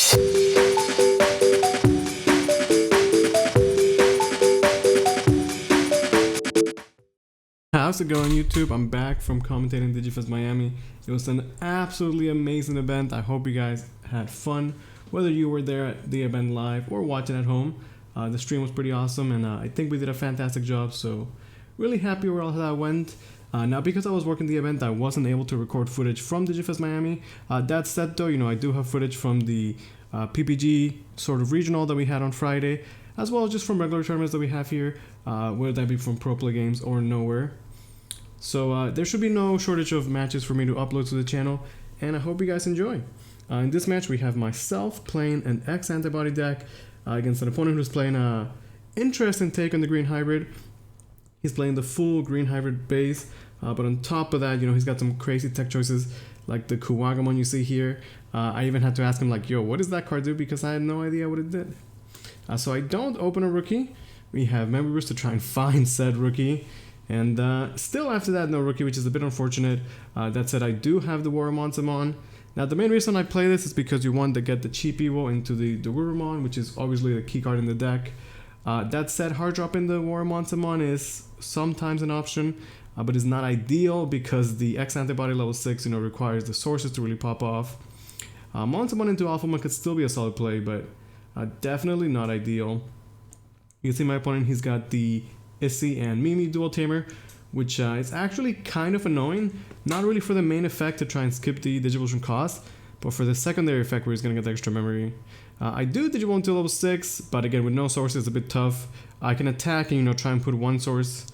How's it going, YouTube? I'm back from commentating Digifest Miami. It was an absolutely amazing event. I hope you guys had fun, whether you were there at the event live or watching at home. The stream was pretty awesome, and I think we did a fantastic job, so really happy where all that went. Now, because I was working the event, I wasn't able to record footage from Digifest Miami. That said, though, I do have footage from the PPG sort of regional that we had on Friday, as well as just from regular tournaments that we have here, whether that be from Pro Play Games or Nowhere. So there should be no shortage of matches for me to upload to the channel, and I hope you guys enjoy. In this match, we have myself playing an X-Antibody deck against an opponent who's playing an interesting take on the green hybrid. He's playing the full green hybrid base, but on top of that, he's got some crazy tech choices like the Kuwagamon you see here. I even had to ask him like, yo, what does that card do? Because I had no idea what it did. So I don't open a rookie. We have members to try and find said rookie. And still after that, no rookie, which is a bit unfortunate. That said, I do have the Warmontamon. Now, the main reason I play this is because you want to get the cheap Evo into the Warmon, which is obviously the key card in the deck. That said, hard dropping the Warmontamon is sometimes an option, but is not ideal because the X-Antibody level 6 requires the sources to really pop off. Montamon into Alphamon could still be a solid play, but definitely not ideal. You can see my opponent, he's got the Issy and Mimi dual tamer, which is actually kind of annoying. Not really for the main effect to try and skip the Digivolution cost, but for the secondary effect where he's going to get the extra memory. I do Digimon to level 6, but again with no sources it's a bit tough. I can attack and try and put one source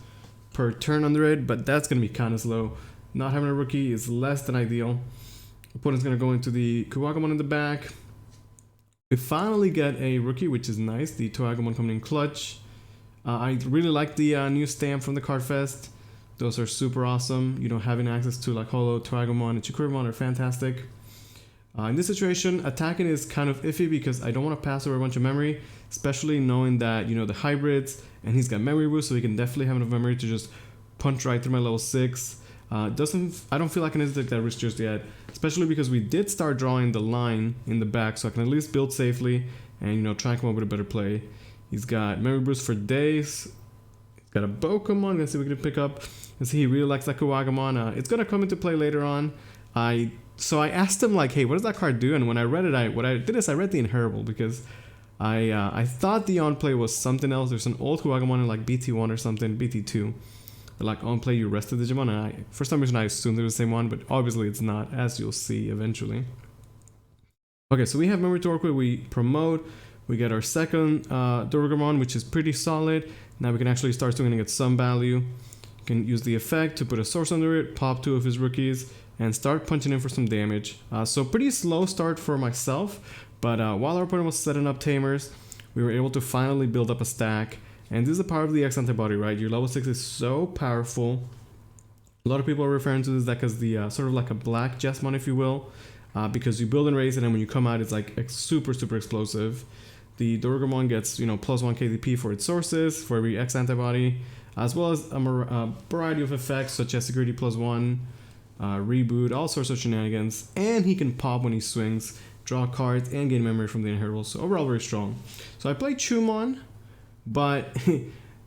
per turn under it, but that's going to be kind of slow. Not having a rookie is less than ideal. Opponent's going to go into the Kuwagamon in the back. We finally get a rookie, which is nice. The Toagamon coming in clutch. I really like the new stamp from the Card Fest. Those are super awesome. Having access to like Holo, Toagamon, and Chikurumon are fantastic. In this situation, attacking is kind of iffy because I don't want to pass over a bunch of memory, especially knowing that, the hybrids, and he's got memory boost, so he can definitely have enough memory to just punch right through my level 6. I don't feel like I need to take that risk just yet, especially because we did start drawing the line in the back, so I can at least build safely and, try and come up with a better play. He's got memory boost for days. He's got a Bokomon. Let's see if we can pick up. And see, he really likes that Kuwagamon. It's gonna come into play later on. So I asked him like, hey, what does that card do? And when I read it, what I did is I read the Inheritable because I thought the on play was something else. There's an old Kuwagamon in like BT1 or something, BT2. Like on play you rest the Digimon, and for some reason I assumed it was the same one, but obviously it's not, as you'll see eventually. Okay, so we have memory to work with. We promote. We get our second Dorgamon, which is pretty solid. Now we can actually start swinging and get some value. You can use the effect to put a source under it, pop 2 of his rookies, and start punching in for some damage. So pretty slow start for myself, but while our opponent was setting up tamers, we were able to finally build up a stack. And this is the power of the X-Antibody, right? Your level 6 is so powerful. A lot of people are referring to this deck as the sort of like a black Jesmon, if you will, because you build and raise it, and when you come out, it's like super explosive. The Dorgamon gets, +1 KDP for its sources, for every X-Antibody, as well as a variety of effects such as security +1, reboot, all sorts of shenanigans, and he can pop when he swings, draw cards, and gain memory from the Inheritable, so overall very strong. So I play Chumon, but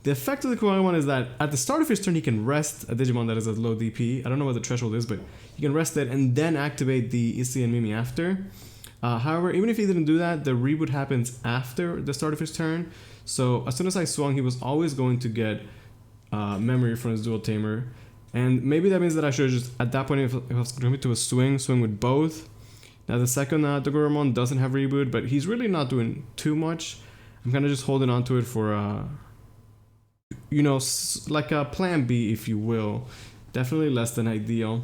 the effect of the Kuwagamon is that at the start of his turn he can rest a Digimon that is at low DP. I don't know what the threshold is, but he can rest it and then activate the Issy and Mimi after. However, even if he didn't do that, the reboot happens after the start of his turn. So as soon as I swung, he was always going to get memory from his dual tamer. And maybe that means that I should just, at that point, if I was going to a swing with both. Now the second Dorgamon doesn't have reboot, but he's really not doing too much. I'm kind of just holding on to it for, like a plan B, if you will. Definitely less than ideal.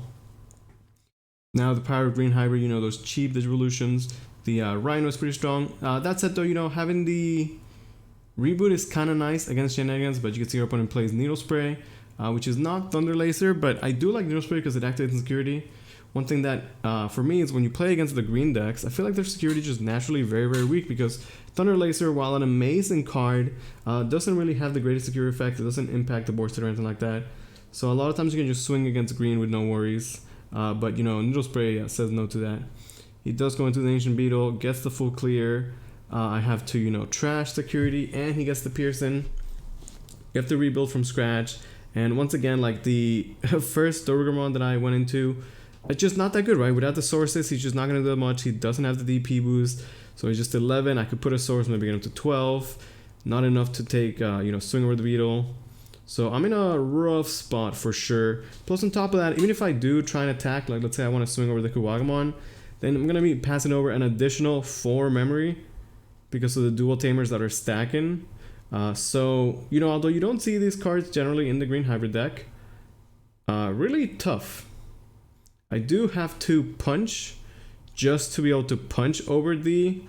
Now the power of green hybrid, those cheap Digivolutions. The Rhino is pretty strong. That said though, having the reboot is kind of nice against shenanigans, but you can see our opponent plays Needle Spray, which is not Thunder Laser, but I do like Needle Spray because it activates security. One thing that for me is when you play against the green decks, I feel like their security is just naturally very weak because Thunder Laser, while an amazing card, doesn't really have the greatest security effect. It doesn't impact the board state or anything like that. So a lot of times you can just swing against green with no worries. But Needle Spray says no to that. He does go into the Ancient Beetle, gets the full clear. I have to, you know, trash security, and he gets the Pearson. You have to rebuild from scratch. And once again, like the first Dorgrimmon that I went into, it's just not that good, right? Without the sources, he's just not going to do that much. He doesn't have the DP boost. So he's just 11. I could put a source, maybe get him to 12. Not enough to take, you know, swing over the beetle. So I'm in a rough spot for sure. Plus on top of that, even if I do try and attack, like let's say I want to swing over the Kuwagamon, then I'm going to be passing over an additional 4 memory because of the dual tamers that are stacking. So, you know, although you don't see these cards generally in the green hybrid deck, really tough. I do have to punch just to be able to punch over the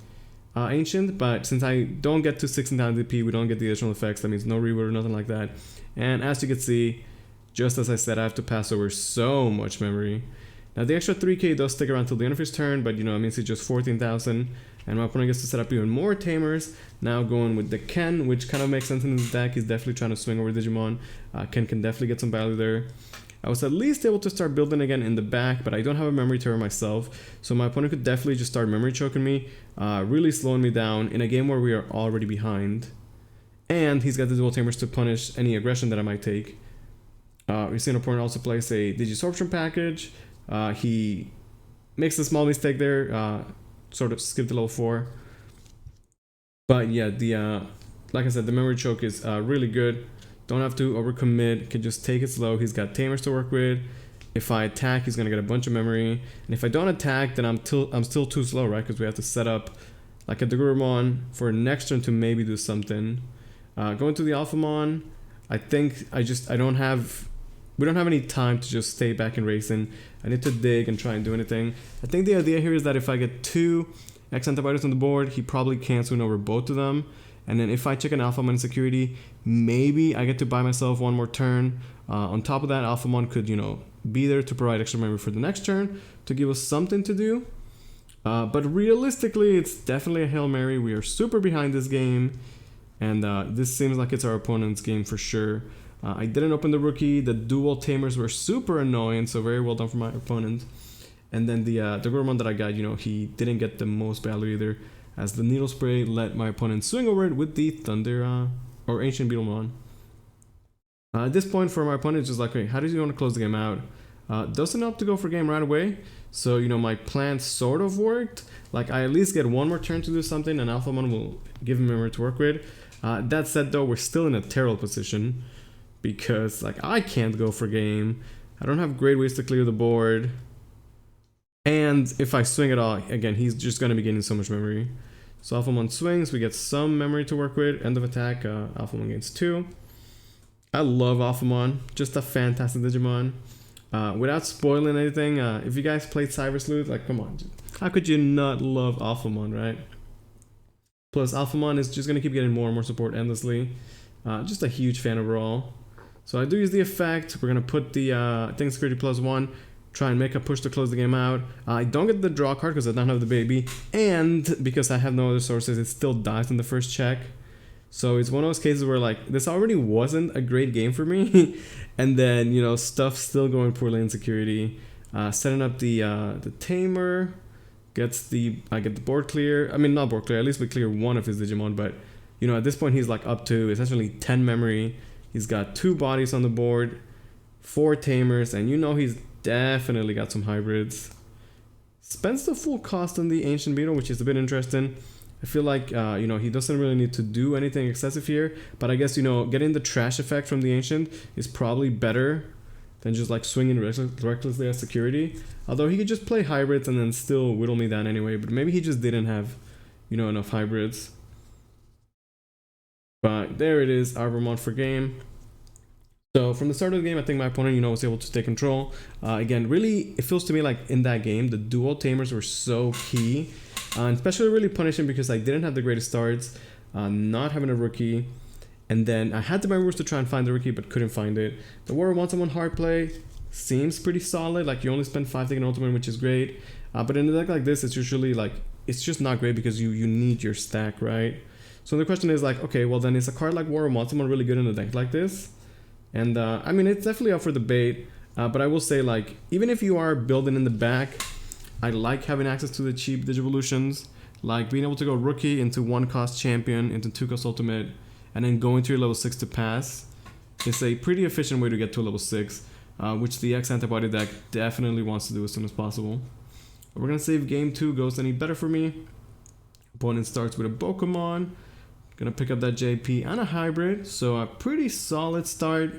Ancient, but since I don't get to 16,000 DP, we don't get the additional effects. That means no reboot or nothing like that. And as you can see, just as I said, I have to pass over so much memory. Now the extra 3k does stick around till the end of his turn, but you know, it means it's just 14,000. And my opponent gets to set up even more tamers. Now going with the Ken, which kind of makes sense in his deck. He's definitely trying to swing over Digimon. Ken can definitely get some value there. I was at least able to start building again in the back, but I don't have a memory terror myself. So my opponent could definitely just start memory choking me, really slowing me down in a game where we are already behind. And he's got the dual tamers to punish any aggression that I might take. We've seen an opponent also place a Digisorption package. He makes a small mistake there, sort of skipped to level 4. But yeah, like I said, the memory choke is really good. Don't have to overcommit, can just take it slow. He's got tamers to work with. If I attack, he's gonna get a bunch of memory. And if I don't attack, then I'm still too slow, right? Because we have to set up like a Digimon for next turn to maybe do something. Going to the Alphamon, I think we don't have any time to just stay back in racing. I need to dig and try and do anything. I think the idea here is that if I get 2 X-Antibodies on the board, he probably can't swing over both of them. And then if I check an Alphamon security, maybe I get to buy myself one more turn. On top of that, Alphamon could, you know, be there to provide extra memory for the next turn to give us something to do. But realistically, it's definitely a Hail Mary. We are super behind this game. And this seems like it's our opponent's game for sure. I didn't open the rookie. The dual tamers were super annoying, so very well done for my opponent. And then the Digimon that I got, you know, he didn't get the most value either, as the Needle Spray let my opponent swing over it with the Thunder or Ancient Beetlemon. At this point for my opponent, it's just like, okay, how does he want to close the game out? Doesn't opt to go for game right away. So, you know, my plan sort of worked. Like, I at least get one more turn to do something, and Alphamon will give him memory to work with. That said, though, we're still in a terrible position because, like, I can't go for game. I don't have great ways to clear the board. And if I swing at all, again, he's just going to be getting so much memory. So Alphamon swings, we get some memory to work with. End of attack, Alphamon gains 2. I love Alphamon, just a fantastic Digimon. Without spoiling anything, if you guys played Cyber Sleuth, like, come on, how could you not love Alphamon, right? Plus, Alphamon is just going to keep getting more and more support endlessly. Just a huge fan overall. So I do use the effect. We're going to put the thing security +1. Try and make a push to close the game out. I don't get the draw card because I don't have the baby. And because I have no other sources, it still dies in the first check. So it's one of those cases where, like, this already wasn't a great game for me. And then, you know, stuff still going poorly in security. Setting up the tamer. I get the board clear. I mean, not board clear. At least we clear one of his Digimon. But, you know, at this point, he's like up to essentially 10 memory. He's got 2 bodies on the board, 4 tamers, and you know he's definitely got some hybrids. Spends the full cost on the Ancient Beetle, which is a bit interesting. I feel like, you know, he doesn't really need to do anything excessive here. But I guess, you know, getting the trash effect from the Ancient is probably better than just like swinging recklessly at security. Although he could just play hybrids and then still whittle me down anyway. But maybe he just didn't have, you know, enough hybrids. But there it is, Arbomon for game. So from the start of the game, I think my opponent, you know, was able to take control. Again, really, it feels to me like in that game, the dual tamers were so key. And especially really punishing because I didn't have the greatest starts, not having a rookie. And then I had the members to try and find the rookie, but couldn't find it. The Warrior 1-on-1 hard play seems pretty solid. Like, you only spend 5 taking ultimate, which is great. But in a deck like this, it's usually like, it's just not great because you need your stack, right? So the question is like, okay, well then is a card like Warrior 1-on-1 really good in a deck like this? And I mean, it's definitely up for debate. But I will say, like, even if you are building in the back, I like having access to the cheap Digivolutions, like being able to go rookie into 1 cost champion into 2 cost ultimate, and then going to your level 6 to pass. It's a pretty efficient way to get to a level 6, which the X-Antibody deck definitely wants to do as soon as possible. We're gonna see if game 2 goes any better for me. Opponent starts with a Pokemon. Gonna pick up that JP and a hybrid, so a pretty solid start.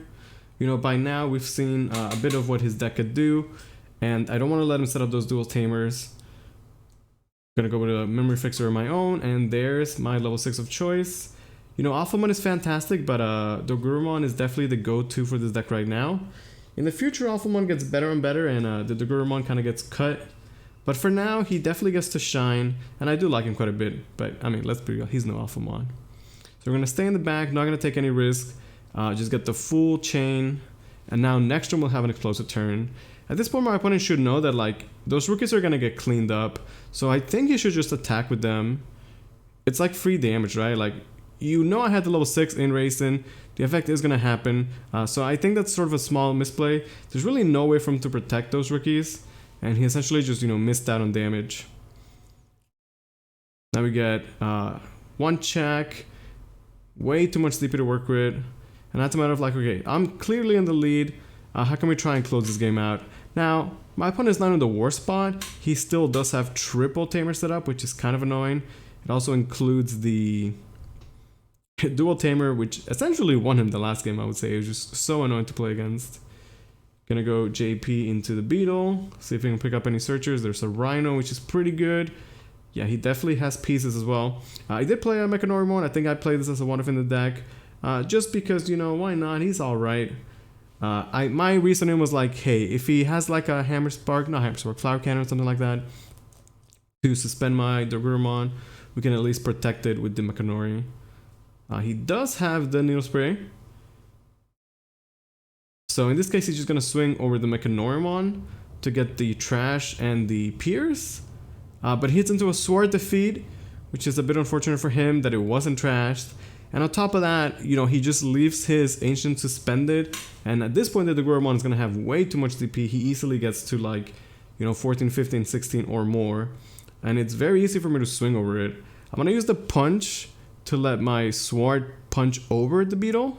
You know, by now we've seen a bit of what his deck could do, and I don't want to let him set up those dual tamers. Gonna go with a memory fixer of my own, and there's my level 6 of choice. You know, Alphamon is fantastic, but Dogurumon is definitely the go-to for this deck right now. In the future, Alphamon gets better and better, and the Dogurumon kind of gets cut. But for now, he definitely gets to shine, and I do like him quite a bit. But, I mean, let's be real, he's no Alphamon. So we're going to stay in the back, not going to take any risk. Just get the full chain, and now next turn we'll have an explosive turn. At this point, my opponent should know that, like, those rookies are going to get cleaned up. So I think he should just attack with them. It's like free damage, right? Like, you know I had the level 6 in racing. The effect is going to happen. So I think that's sort of a small misplay. There's really no way for him to protect those rookies. And he essentially just, you know, missed out on damage. Now we get 1 check. Way too much CP to work with. And that's a matter of like, okay, I'm clearly in the lead. How can we try and close this game out? Now, my opponent is not in the worst spot. He still does have triple tamer set up, which is kind of annoying. It also includes the dual tamer, which essentially won him the last game, I would say. It was just so annoying to play against. Gonna go JP into the Beetle. See if we can pick up any searchers. There's a Rhino, which is pretty good. Yeah, he definitely has pieces as well. I did play a Mechanorimon. I think I played this as a one-off in the deck. Just because, you know, why not? He's alright. My reasoning was like, hey, if he has like a Flower Cannon or something like that to suspend my Dogurumon, we can at least protect it with the Mechanori. He does have the Needle Spray. So in this case, he's just going to swing over the Mechanorimon to get the Trash and the Pierce. But he hits into a Sword Defeat, which is a bit unfortunate for him that it wasn't trashed. And on top of that, you know, he just leaves his Ancient suspended. And at this point, the Dogurumon is going to have way too much DP. He easily gets to like, you know, 14, 15, 16 or more. And it's very easy for me to swing over it. I'm going to use the Punch to let my Sword punch over the Beetle.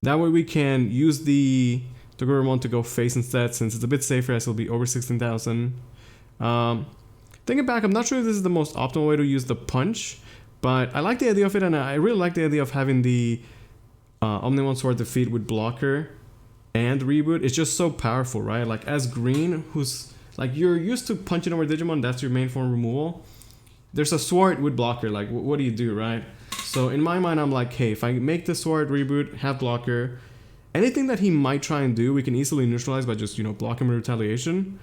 That way we can use the Dogurumon to go face instead, since it's a bit safer as it'll be over 16,000. Thinking back, I'm not sure if this is the most optimal way to use the Punch, but I like the idea of it, and I really like the idea of having the Omnimon Sword Defeat with blocker and reboot. It's just so powerful, right? Like as green, who's like you're used to punching over Digimon, that's your main form removal. There's a sword with blocker, like what do you do, right? So in my mind, I'm like, hey, if I make the sword reboot, have blocker, anything that he might try and do, we can easily neutralize by just, you know, block him with retaliation.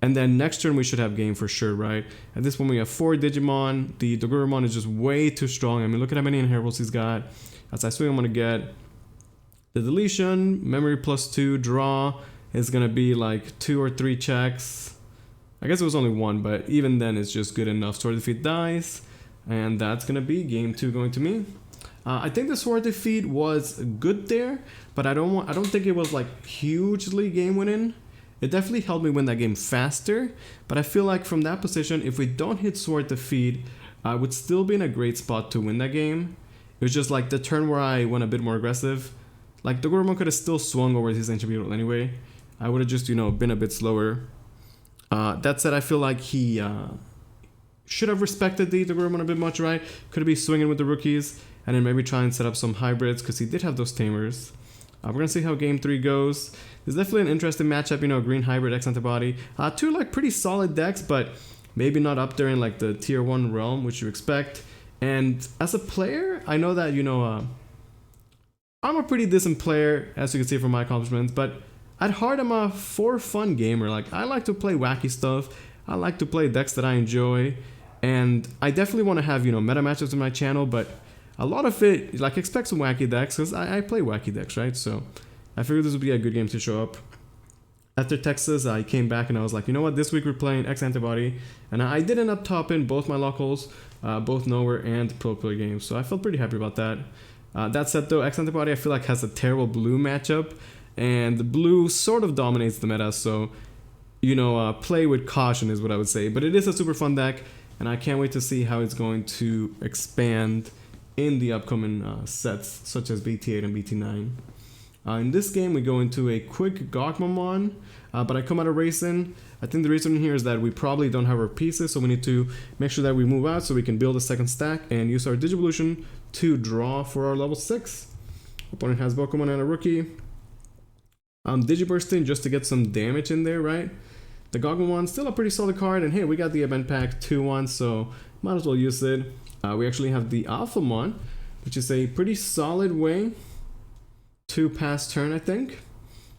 And then next turn we should have game for sure, right? At this point we have 4 Digimon. The Dogurumon is just way too strong. I mean, look at how many inheribles he's got. As I swing, I'm gonna get the deletion, memory +2, draw is gonna be like 2 or 3 checks. I guess it was only 1, but even then it's just good enough. Sword Defeat dies, and that's gonna be game 2 going to me. I think the Sword Defeat was good there, but I don't think it was like hugely game winning. It definitely helped me win that game faster, but I feel like from that position, if we don't hit Sword Defeat, I would still be in a great spot to win that game. It was just like the turn where I went a bit more aggressive. Like Dogurumon could have still swung over his Ancient Beetle anyway. I would have just, you know, been a bit slower. That said, I feel like he should have respected the Dogurumon a bit much, right? Could have been swinging with the rookies, and then maybe try and set up some hybrids, because he did have those tamers. We're going to see how game 3 goes. There's definitely an interesting matchup, you know, green hybrid X-Antibody. 2 like pretty solid decks, but maybe not up there in like the tier 1 realm, which you expect. And as a player, I know that, you know, I'm a pretty decent player, as you can see from my accomplishments, but at heart, I'm a for fun gamer. Like, I like to play wacky stuff. I like to play decks that I enjoy. And I definitely want to have, you know, meta matchups on my channel, but a lot of it, like, expect some wacky decks, because I play wacky decks, right? So I figured this would be a good game to show up. After Texas, I came back and I was like, you know what, this week we're playing X-Antibody. And I did end up topping both my locals, both Nowhere and Pro Player games. So I felt pretty happy about that. That said though, X-Antibody I feel like has a terrible blue matchup. And the blue sort of dominates the meta, so play with caution is what I would say. But it is a super fun deck, and I can't wait to see how it's going to expand in the upcoming sets, such as BT8 and BT9. In this game, we go into a quick Gogmamon, but I come out of racing. I think the reason here is that we probably don't have our pieces, so we need to make sure that we move out so we can build a second stack and use our Digivolution to draw for our level 6. Opponent has Pokemon and a rookie. I'm Digibursting just to get some damage in there, right? The Gogmamon, still a pretty solid card, and hey, we got the event pack 2-1, so might as well use it. We actually have the Alphamon, which is a pretty solid way to pass turn, I think.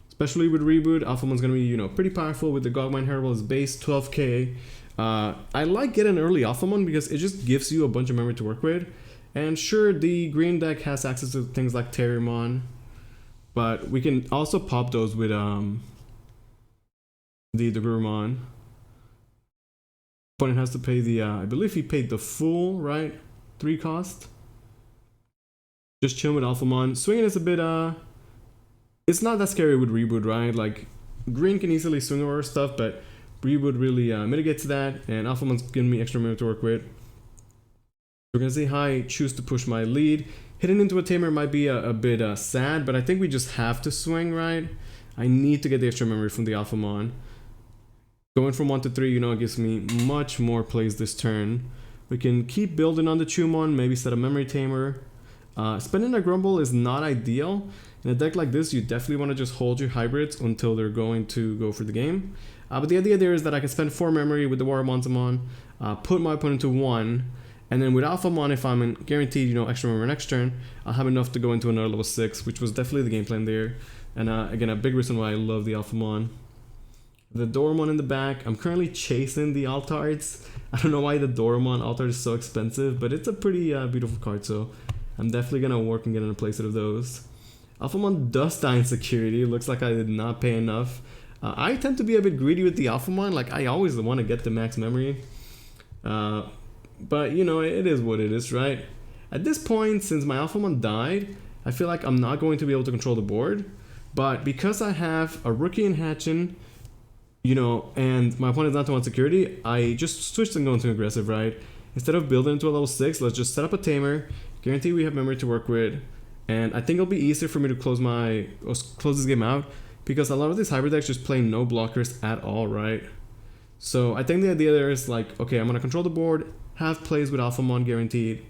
Especially with Reboot, Alphamon's gonna be, pretty powerful with the Gogmine Herald as base 12k. I like getting early Alphamon because it just gives you a bunch of memory to work with. And sure, the green deck has access to things like Terriermon, but we can also pop those with the Gurumon. Opponent has to pay the, I believe he paid the full, right? 3 cost. Just chilling with Alphamon. Swinging is a bit, it's not that scary with Reboot, right? Like, green can easily swing over stuff, but Reboot really mitigates that, and Alphamon's giving me extra memory to work with. We're gonna see how I choose to push my lead. Hitting into a Tamer might be a bit sad, but I think we just have to swing, right? I need to get the extra memory from the Alphamon. Going from 1 to 3, it gives me much more plays this turn. We can keep building on the Chumon, maybe set a Memory Tamer. Spending a Grumble is not ideal. In a deck like this, you definitely want to just hold your hybrids until they're going to go for the game. But the idea there is that I can spend 4 memory with the Warmonzamon, put my opponent to 1, and then with Alphamon, if I'm guaranteed, extra memory next turn, I'll have enough to go into another level 6, which was definitely the game plan there. And again, a big reason why I love the Alphamon. The Doramon in the back. I'm currently chasing the Altards. I don't know why the Doramon Altard is so expensive, but it's a pretty beautiful card, so I'm definitely going to work and get in a playset of those. Alphamon does die in security. It looks like I did not pay enough. I tend to be a bit greedy with the Alphamon. Like, I always want to get the max memory. But, it is what it is, right? At this point, since my Alphamon died, I feel like I'm not going to be able to control the board. But because I have a rookie in Hatchin, and my opponent's not to want security, I just switched and go into aggressive, right? Instead of building into a level 6, let's just set up a Tamer, guarantee we have memory to work with, and I think it'll be easier for me to close this game out, because a lot of these hybrid decks just play no blockers at all, right? So I think the idea there is like, okay, I'm gonna control the board, have plays with Alphamon guaranteed,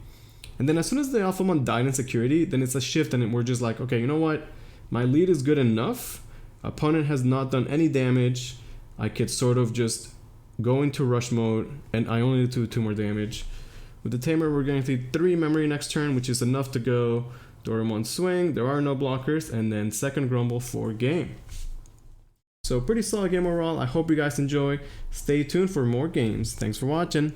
and then as soon as the Alphamon died in security, then it's a shift, and we're just like, okay, you know what? My lead is good enough, opponent has not done any damage, I could sort of just go into rush mode, and I only need to do 2 more damage. With the Tamer, we're going to need 3 memory next turn, which is enough to go Doramon swing, there are no blockers, and then second Grumble for game. So pretty solid game overall. I hope you guys enjoy. Stay tuned for more games. Thanks for watching.